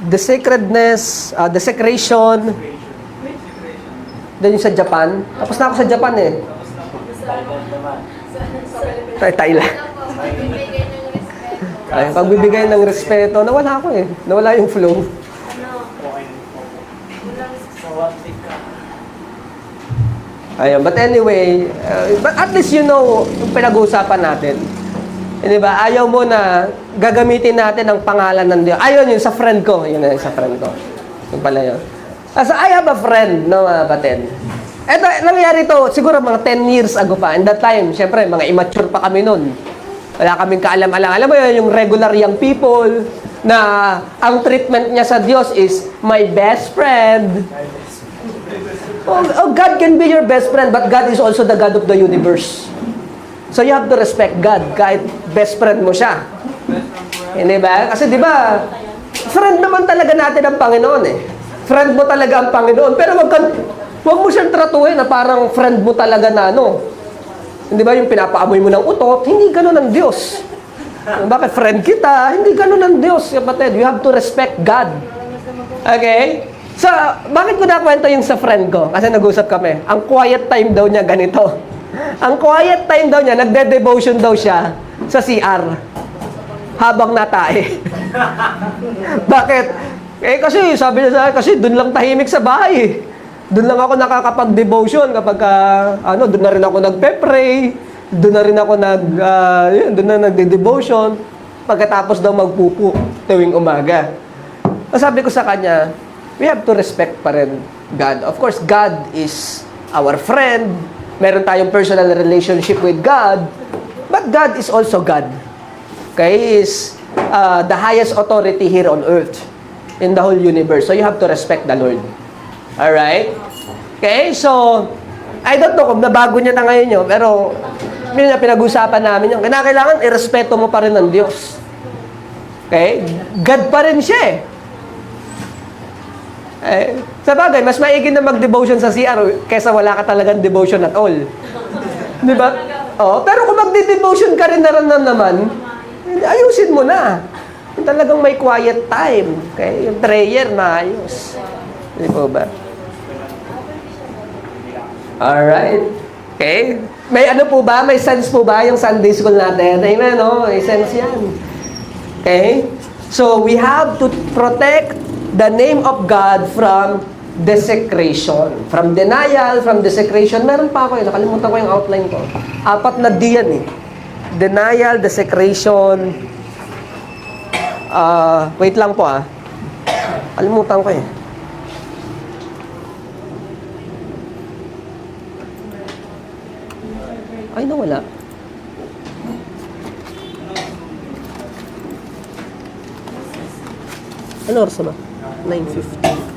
The sacredness, desecration. Doon yung sa Japan. Tapos na ako sa Japan eh. Thailand naman. Thailand. Ay, pagbibigay ng respeto, nawala ako eh. Nawala yung flow. Sa one thing ka. Ayun, but anyway, but at least you know yung pinag-uusapan natin. Di ba? Ayaw mo na gagamitin natin ang pangalan ng Diyos. Ayun, yun sa friend ko. Yun na sa friend ko. Yung pala yun. So, I have a friend, no, mga kapatid. Ito, nangyari to, siguro mga 10 years ago pa. In that time, syempre, mga immature pa kami nun. Wala kaming kaalam-alam. Alam mo yun, yung regular young people na ang treatment niya sa Diyos is my best friend. Oh, God can be your best friend, but God is also the God of the universe. So you have to respect God kahit best friend mo siya. Hindi ba? Kasi di ba, friend naman talaga natin ang Panginoon eh. Friend mo talaga ang Panginoon. Pero wag mo siyang tratuhin na parang friend mo talaga na Hindi ba yung pinapaamoy mo ng utot? Hindi ganun ang Diyos. Bakit friend kita? Hindi ganun ang Diyos, kapatid. You have to respect God. Okay? So, bakit ko nakwento yung sa friend ko? Kasi nag-usap kami. Ang quiet time daw niya ganito. Ang quiet time daw niya, nagde-devotion daw siya sa CR. Habang natae. Bakit? Kasi sabi niya sa akin, kasi doon lang tahimik sa bahay. Doon lang ako nakakapag-devotion kapag, doon na rin ako nagpe-pray. Doon na rin ako doon na nagde-devotion. Pagkatapos daw magpupo tuwing umaga. Sabi ko sa kanya, we have to respect pa rin God. Of course, God is our friend. Meron tayong personal relationship with God. But God is also God. Okay? He is the highest authority here on earth. In the whole universe. So you have to respect the Lord. Alright? Okay? So, I don't know kung nabago niya na ngayon yun. Pero, yun na pinag-usapan namin yun. Kailangan irespeto mo pa rin ng Diyos. Okay? God pa rin siya eh. Sa bagay, mas maiging na mag-devotion sa CR kaysa wala ka talagang devotion at all. Di ba? Pero kung magde-devotion ka rin naman, ayusin mo na. Yung talagang may quiet time. Okay? Yung prayer, maayos. Di po ba? Alright. Okay? May po ba? May sense po ba yung Sunday school natin? Amen, no? May sense yan. Okay? So, we have to protect the name of God from desecration. From denial, from desecration. Meron pa ako nakalimutan ko yung outline ko. 4 na D yan eh. Denial, desecration. Wait lang po kalimutan ko eh. Ay, nawala. Ano oras na ba? 9:50.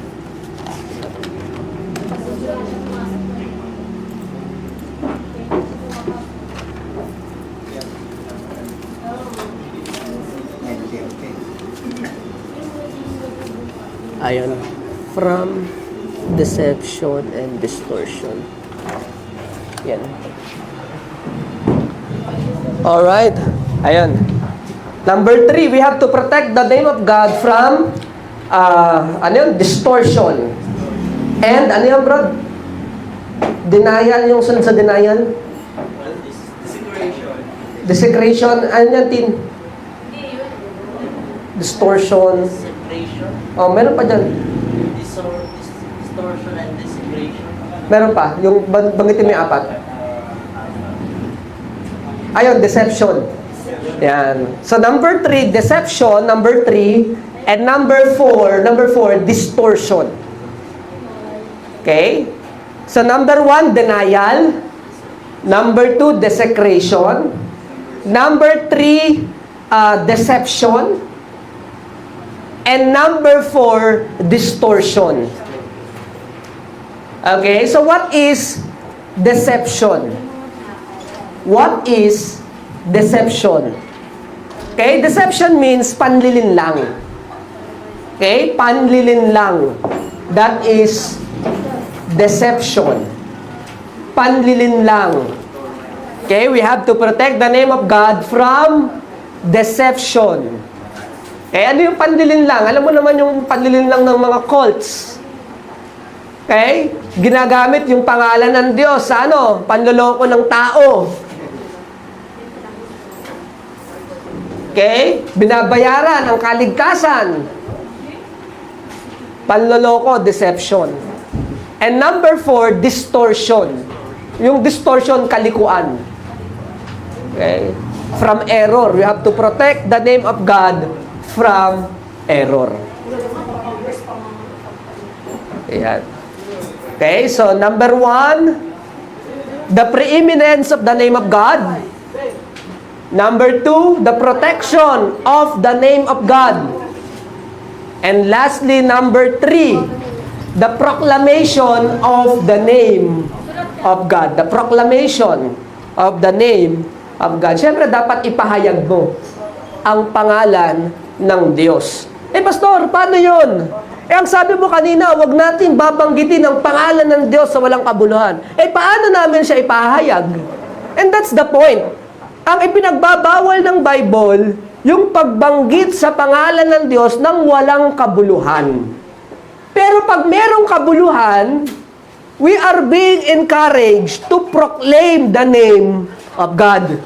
Ayan. From deception and distortion. Yan. Alright. Ayan. Number 3, we have to protect the name of God from distortion. And ano yan, bro? Denial, yung sunod sa denial? Desecration. Ano yan, Tin? Distortion. Meron pa dyan. Distortion and desecration. Meron pa. Yung banggitin mo yung 4. Ayun, deception. Yan. So, number 3, deception. Number 3. And number 4, distortion. Okay? So number 1, denial. Number 2, desecration. Number 3, deception. And number 4, distortion. Okay? So what is deception? What is deception? Okay? Deception means panlilinlang. Okay? Panlilinlang. That is deception. Panlilinlang. Okay? We have to protect the name of God from deception. Eh, ano yung panlilinlang? Alam mo naman yung panlilinlang ng mga cults. Okay? Ginagamit yung pangalan ng Diyos sa ano? Panloloko ng tao. Okay? Binabayaran ang kaligtasan. Panloloko, deception. And number 4, distortion. Yung distortion, kalikuan. Okay? From error. We have to protect the name of God from error. Ayan. Okay, so number 1, the preeminence of the name of God. Number 2, the protection of the name of God. And lastly, number 3, the proclamation of the name of God. The proclamation of the name of God. Siyempre, dapat ipahayag mo ang pangalan ng Diyos. Eh, Pastor, paano yun? Eh, ang sabi mo kanina, wag natin babanggitin ang pangalan ng Diyos sa walang kabuluhan. Eh, paano namin siya ipahayag? And that's the point. Ang ipinagbabawal ng Bible, yung pagbanggit sa pangalan ng Diyos ng walang kabuluhan. Pero pag merong kabuluhan, we are being encouraged to proclaim the name of God.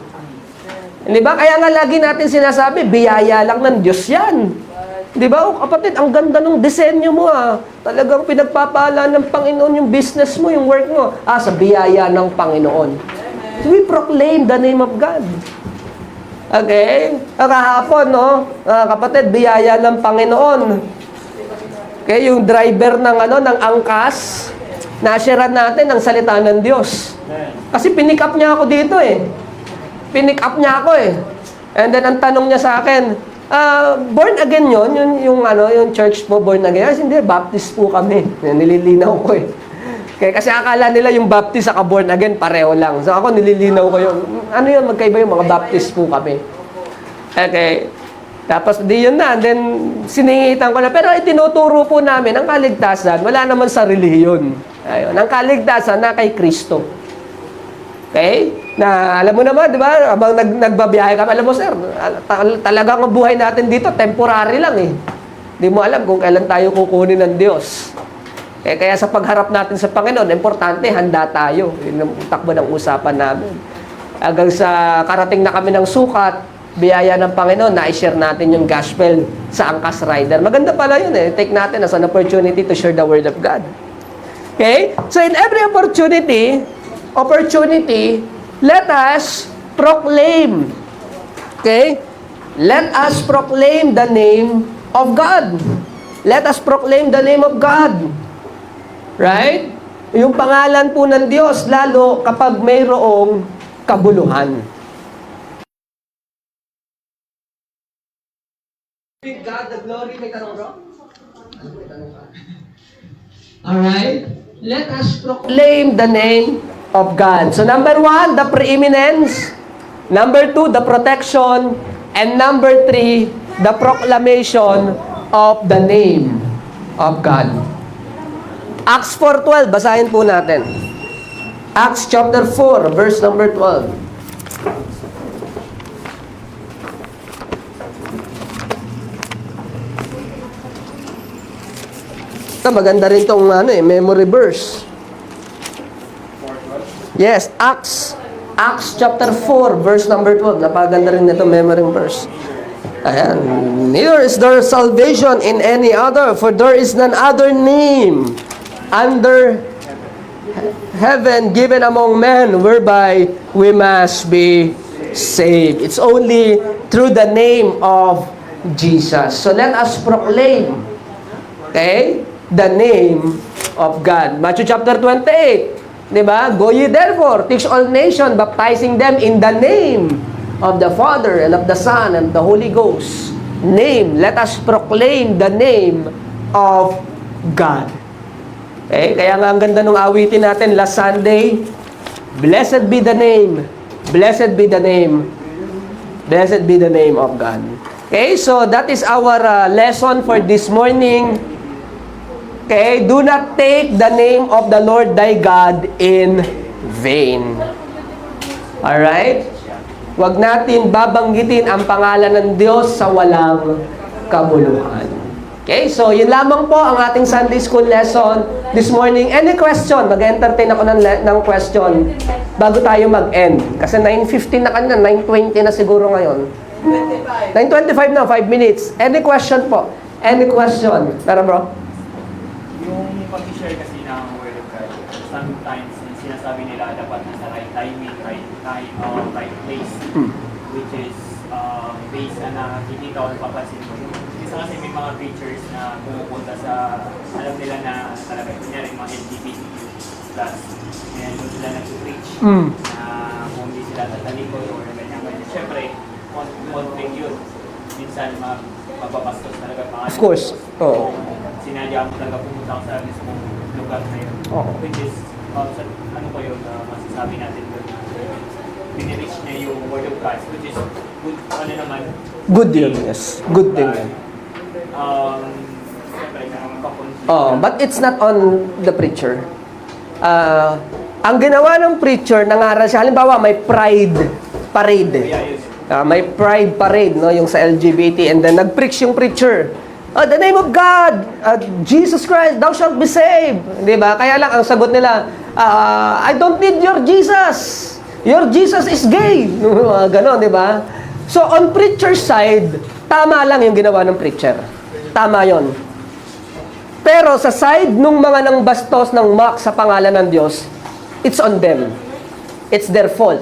Di ba? Kaya nga lagi natin sinasabi, biyaya lang ng Diyos yan. Di ba? Oh, kapatid, ang ganda ng disenyo mo ah. Talagang pinagpapala ng Panginoon yung business mo, yung work mo. Sa biyaya ng Panginoon. So we proclaim the name of God. Okay? Kahapon, no? Kapatid, biyaya ng Panginoon. Okay, yung driver ng ng angkas, nasharean natin ang salita ng Diyos. Kasi pinick up niya ako dito eh. Pinick up niya ako eh. And then ang tanong niya sa akin, born again yun? Yung church po born again? Hindi, Baptist po kami. Nililinaw ko eh. Okay, kasi akala nila yung Baptist saka born again, pareho lang. So ako nililinaw ko yung, ano yun, magkaiba yung mga Baptist po kami. Okay. Tapos di yun na, and then siningitan ko na. Pero itinuturo po namin, ang kaligtasan, wala naman sa relihiyon. Ayun, ang kaligtasan na kay Kristo. Okay? Na alam mo naman, di ba, habang nagbabiyahe kami, alam mo sir, talagang ang buhay natin dito, temporary lang eh. Di mo alam kung kailan tayo kukunin ng Diyos. Kaya sa pagharap natin sa Panginoon, importante, handa tayo. Yun ang takbo ng usapan namin. Hanggang sa karating na kami ng sukat, biyaya ng Panginoon, na-share natin yung gospel sa Angkas Rider. Maganda pala yun eh. Take natin as an opportunity to share the Word of God. Okay? So in every opportunity, let us proclaim. Okay? Let us proclaim the name of God. Let us proclaim the name of God. Right? Yung pangalan po ng Diyos, lalo kapag mayroong kabuluhan. Give God the glory. May tanong, bro? Alright? Let us proclaim the name of God. So number 1, the preeminence. Number 2, the protection. And number 3, the proclamation of the name of God. Acts 4:12, basahin po natin. Acts chapter 4, verse number 12. Ito, maganda rin itong memory verse. Yes, Acts chapter 4, verse number 12. Napaganda rin nito memory verse. Ayan. Neither is there salvation in any other, for there is none other name under heaven given among men whereby we must be saved. It's only through the name of Jesus. So let us proclaim, okay, the name of God. Matthew chapter 28, di ba? Go ye therefore, teach all nations, baptizing them in the name of the Father and of the Son and the Holy Ghost. Name, let us proclaim the name of God. Okay, kaya nga ang ganda ng awitin natin last Sunday, blessed be the name, blessed be the name, blessed be the name of God. Okay, so that is our lesson for this morning. Okay, do not take the name of the Lord thy God in vain. Alright? Huwag natin babanggitin ang pangalan ng Diyos sa walang kabuluhan. Okay, so yun lamang po ang ating Sunday School lesson this morning. Any question? Mag-entertain ako ng question bago tayo mag-end. Kasi 9:15 na kanina, 9:20 na siguro ngayon. 9:25 na, 5 minutes. Any question po? Any question? Meron bro? Yung pag-share kasi ng Word of God, sometimes sinasabi nila dapat nasa right timing, right place, which is based na nakikita o napapansin mo. Isa kasi may mga preachers na pumupunta sa, alam nila na talaga, kunyari mga LGBTQ+, and doon sila nag-preach na kung hindi sila tatalikod or ganyan-ganyan. Siyempre, conflict yun. Minsan, mapapastos talaga mga Of course. Oo. Sinadya mo talaga pumunta ako sa mismong lugar na yun. Oo. Which is, ano po yun, masasabi natin doon na binirich niya yung Word of God, which is good, ano naman. Good yun, yes. Good thing yan. Siyempre, nakakakonflict. Oh, but it's not on the preacher. Ang ginawa ng preacher, nangaral siya, halimbawa may pride parade. May pride parade, no, yung sa LGBT, and then nag-preach yung preacher. The name of God, Jesus Christ, thou shalt be saved. Di ba? Kaya lang, ang sagot nila, I don't need your Jesus. Your Jesus is gay. Ganon, di ba? So, on preacher's side, tama lang yung ginawa ng preacher. Tama yon. Pero sa side nung mga nang bastos ng mock sa pangalan ng Diyos, it's on them. It's their fault.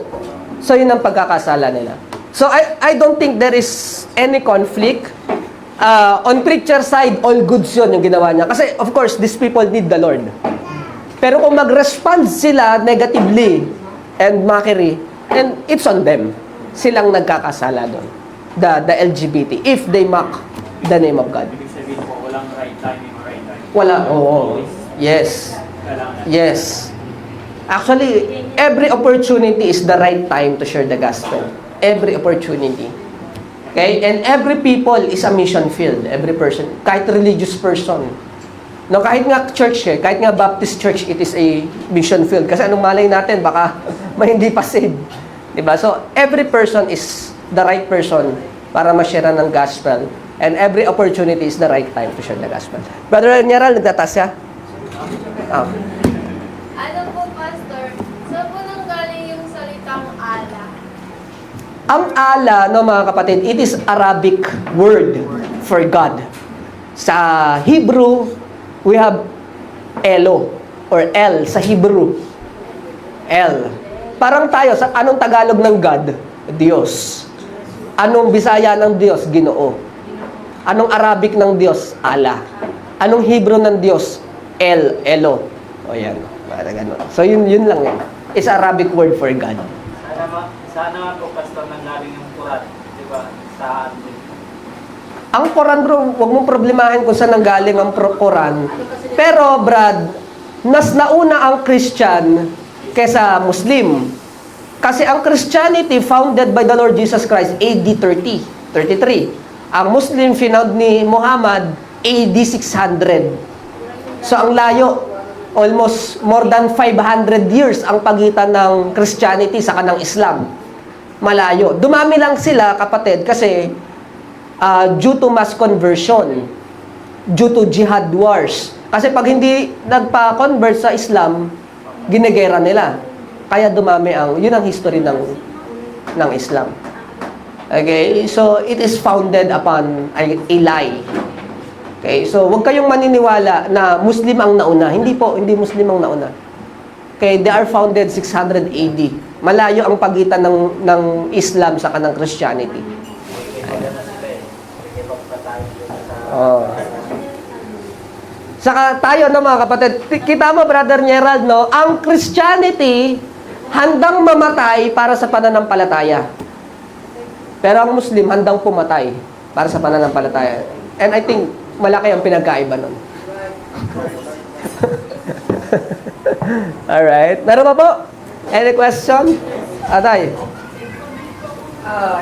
So, yun ang pagkakasala nila. So, I don't think there is any conflict. On preacher side, all goods yun yung ginawa niya. Kasi, of course, these people need the Lord. Pero kung mag-respond sila negatively and mockery, and it's on them. Silang nagkakasala doon. The LGBT. If they mock the name of God. Ibig sabihin po, walang right timing or right time. Wala. Oo. Yes. Kailangan. Yes. Actually, every opportunity is the right time to share the gospel. Every opportunity. Okay? And every people is a mission field. Every person. Kahit religious person. No, kahit nga church kahit nga Baptist church, it is a mission field. Kasi anong malay natin, baka may hindi pa saved. Diba? So, every person is the right person para ma-share ng gospel. And every opportunity is the right time to share the gospel. Brother Nyaral, nagtatas siya? Ano po, Pastor? Saan po nanggaling yung salitang ala? Ang ala, no mga kapatid, it is Arabic word for God. Sa Hebrew, we have Elo or El sa Hebrew. El. Parang tayo, sa anong Tagalog ng God? Diyos. Anong Bisaya ng Diyos? Ginoo. Anong Arabic ng Diyos? Allah. Anong Hebrew ng Diyos? El, Elo. O yan. Ganun. So yun lang yan. It's Arabic word for God. Sana nga po, Pastor, nanggaling yung Quran, di ba, sa atin. Ang Quran, bro, huwag mong problemahin kung saan nanggaling ang Quran. Pero, Brad, mas nauna ang Christian kesa Muslim. Kasi ang Christianity founded by the Lord Jesus Christ AD 33. Ang Muslim finound ni Muhammad AD 600. So ang layo, almost more than 500 years ang pagitan ng Christianity sa kanang Islam. Malayo. Dumami lang sila, kapatid, kasi due to mass conversion, due to jihad wars. Kasi pag hindi nagpa-convert sa Islam, ginegera nila. Kaya dumami yun ang history ng Islam. Okay? So, it is founded upon a lie. Okay? So, huwag kayong maniniwala na Muslim ang nauna. Hindi po, hindi Muslim ang nauna. Okay? They are founded 600 AD. Malayo ang pagitan ng Islam sa kanang Christianity. Saka tayo no mga kapatid, kita mo Brother Gerald, no? Ang Christianity, handang mamatay para sa pananampalataya. Pero ang Muslim, handang pumatay para sa pananampalataya. And I think, malaki ang pinagkaiba nun. Alright. Meron pa po? Any question? Atay?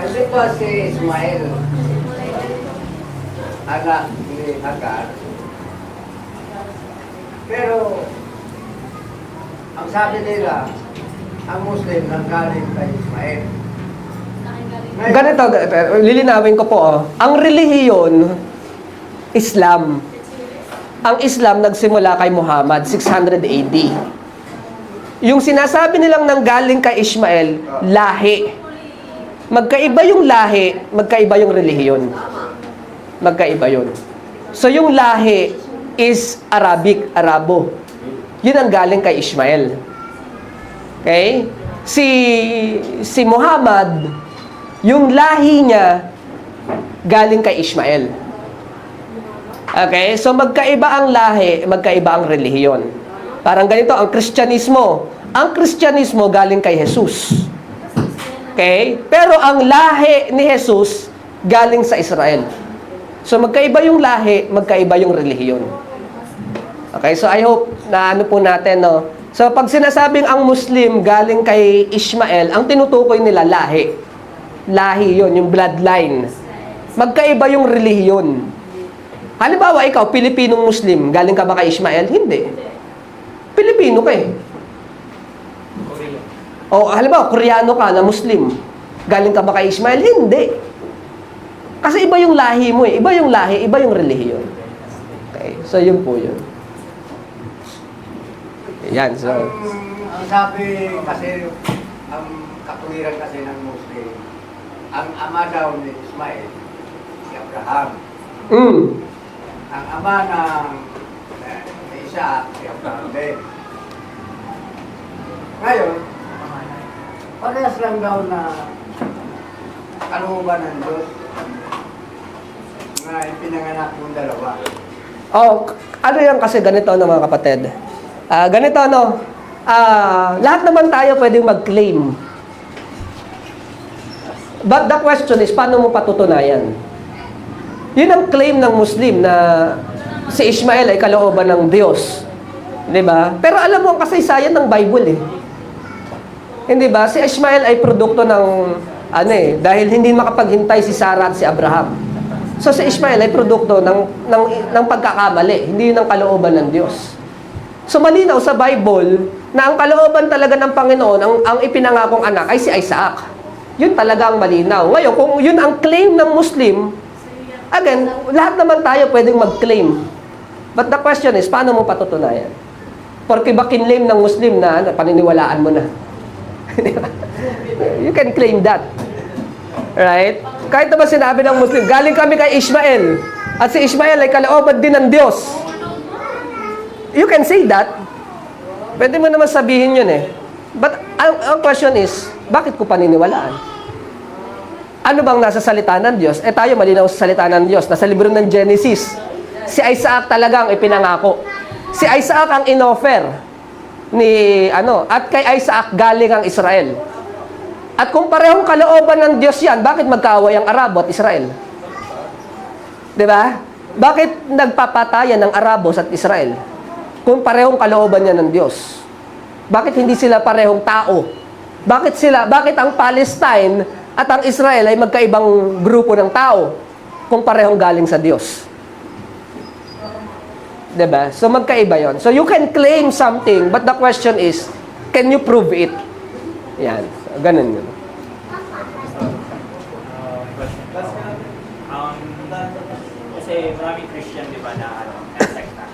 Hindi po si Ismael, anak ni Hagar. Pero, ang sabi nila, ang Muslim nanggaling kay Ismael. Ngayon, Ganito, lilinawin ko po. Ang relihiyon, Islam. Ang Islam nagsimula kay Muhammad, 600 AD. Yung sinasabi nilang nanggaling kay Ishmael, lahi. Magkaiba yung lahi, magkaiba yung relihiyon. Magkaiba yun. So yung lahi is Arabic, Arabo. Yun ang galing kay Ishmael. Okay? Si Muhammad, yung lahi niya galing kay Ishmael. Okay? So magkaiba ang lahi, magkaiba ang relihiyon. Parang ganito, ang Kristyanismo. Ang Kristyanismo galing kay Jesus. Okay? Pero ang lahi ni Jesus galing sa Israel. So magkaiba yung lahi, magkaiba yung relihiyon. Okay? So I hope na ano po natin, no? So pag sinasabing ang Muslim galing kay Ishmael, ang tinutukoy nila lahi. Lahi yon, yung bloodline. Magkaiba yung relihiyon. Halimbawa, ikaw, Pilipinong Muslim, galing ka ba kay Ishmael? Hindi. Pilipino ka eh. O halimbawa, Koreano ka na Muslim, galing ka ba kay Ishmael? Hindi. Kasi iba yung lahi mo eh. Iba yung lahi, iba yung relihiyon. Okay, so yun po yun. Yan, so... ang sabi kasi, ang katuwiran kasi ng Muslim, ang ama daw ni Ismael, si Abraham. Ang ama ng Isaac, si Abraham din. Ngayon, parehas lang daw na kalooban ng Diyos na ipinanganak yung dalawa. Oh, ano yan kasi ganito no mga kapatid? Ganito no, lahat naman tayo pwedeng mag-claim. But the question is, paano mo patutunayan? Yun ang claim ng Muslim na si Ishmael ay kalooban ng Diyos. Di ba? Pero alam mo ang kasaysayan ng Bible eh. Hindi ba? Si Ishmael ay produkto ng dahil hindi makapaghintay si Sarah at si Abraham. So si Ishmael ay produkto ng pagkakamali, hindi yun ang kalooban ng Diyos. So malinaw sa Bible na ang kalooban talaga ng Panginoon, ang ipinangakong anak ay si Isaac. Yun talaga ang malinaw. Ngayon, kung yun ang claim ng Muslim, again, lahat naman tayo pwedeng mag-claim. But the question is, paano mo patutunayan? Porque ba kinlaim ng Muslim na paniniwalaan mo na? You can claim that. Right? Kahit naman sinabi ng Muslim, galing kami kay Ishmael, at si Ishmael ay kalooban din ng Diyos. You can say that. Pwede mo naman sabihin yun eh. But ang question is, bakit ko paniniwalaan? Ano bang nasa salita ng Diyos? Tayo malinaw sa salita ng Diyos. Nasa libro ng Genesis. Si Isaac talagang ipinangako. Si Isaac ang inoffer at kay Isaac galing ang Israel. At kung parehong kalooban ng Diyos yan, bakit magkaaway ang Arabo at Israel? Diba? Bakit nagpapatayan ng Arabos at Israel? Kung parehong kalooban yan ng Diyos. Bakit hindi sila parehong tao? Bakit ang Palestine at ang Israel ay magkaibang grupo ng tao kung parehong galing sa Diyos? Diba? So magkaiba yon. So you can claim something, but the question is, can you prove it? Yan. So, ganun yun. Kasi maraming Christian, di ba, na sekta.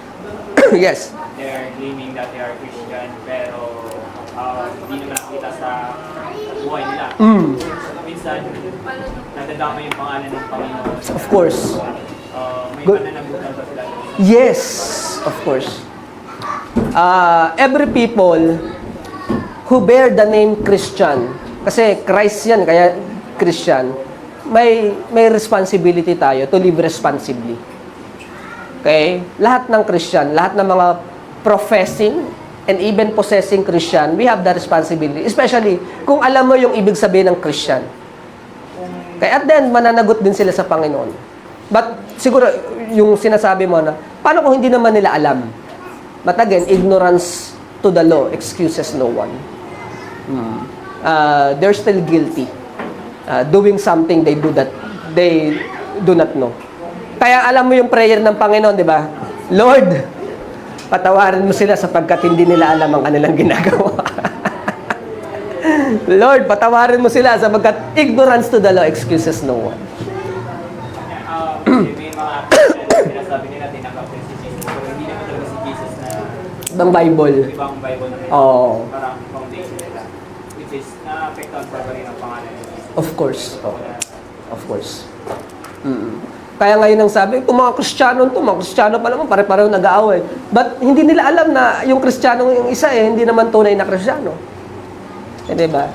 Yes. They're claiming that they are Christian, pero hindi naman nakita sa buhay nila. Minsan, nadadama yung pangalan ng Panginoon. Of course. May Good. pananagutan ba sila? Yes, of course. Every people who bear the name Christian, kasi Christ yan, kaya Christian, may responsibility tayo to live responsibly. Okay? Lahat ng Christian, lahat ng mga professing and even possessing Christian, we have the responsibility. Especially kung alam mo yung ibig sabihin ng Christian. Kaya at then, mananagot din sila sa Panginoon. But siguro, yung sinasabi mo na, paano kung hindi naman nila alam? But again, ignorance to the law excuses no one. They're still guilty. Doing something they do not know. Kaya alam mo yung prayer ng Panginoon, di ba? Lord, patawarin mo sila sapagkat hindi nila alam ang kanilang ginagawa. Lord, patawarin mo sila sapagkat ignorance to the law excuses no one. May mga Christian, sinasabi nila tinakapin si Jesus. Pero hindi naman talaga si Jesus na Ibang Bible. ibang Bible na may Oo. parang foundation nila. Which is na-affectan pa rin ang pangalan ni Jesus. Of course. Oh. Of course. Kaya ngayon ang sabi, kung mga Kristiyano pa naman, pare-pareho nag-aaway. But hindi nila alam na yung Kristiyano yung isa hindi naman tunay na Kristiyano. Diba?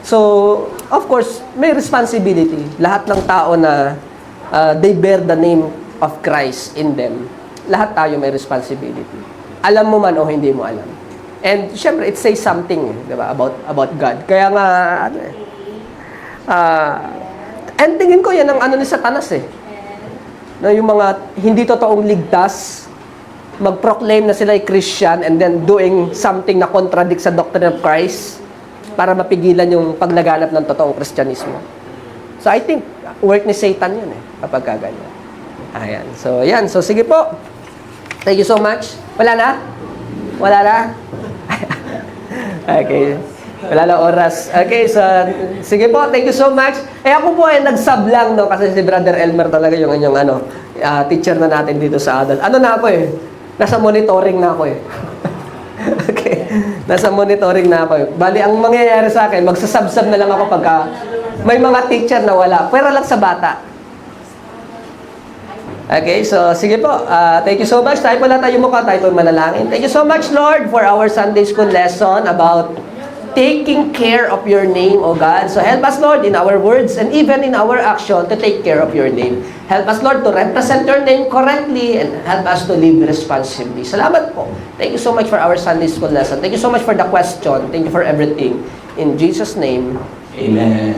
So, of course, may responsibility. Lahat ng tao na they bear the name of Christ in them. Lahat tayo may responsibility. Alam mo man o hindi mo alam. And syempre, it says something, diba, about God. Kaya nga, and tingin ko yan ang ano ni Satanas na yung mga hindi totoong ligtas, mag-proclaim na sila ay Christian and then doing something na contradict sa doctrine of Christ para mapigilan yung paglaganap ng totoong Kristyanismo. So I think, work ni Satan yun kapag kaganyan. Ayan. So, yan. So, sige po. Thank you so much. Wala na? Wala na? Okay. Wala na oras. Okay, so, sige po, thank you so much. Ako po nag-sub lang, no, kasi si Brother Elmer talaga yung inyong, teacher na natin dito sa adult. Ano na ako nasa monitoring na ako Okay, nasa monitoring na ako Bali, ang mangyayari sa akin, magsasubsub na lang ako pagka may mga teacher na wala. Pero lang sa bata. Okay, so, sige po. Thank you so much. Tayo po lang tayo mukha, tayo po manalangin. Thank you so much, Lord, for our Sunday School lesson about taking care of your name, O God. So help us, Lord, in our words and even in our action to take care of your name. Help us, Lord, to represent your name correctly and help us to live responsibly. Salamat po. Thank you so much for our Sunday School lesson. Thank you so much for the question. Thank you for everything. In Jesus' name, Amen.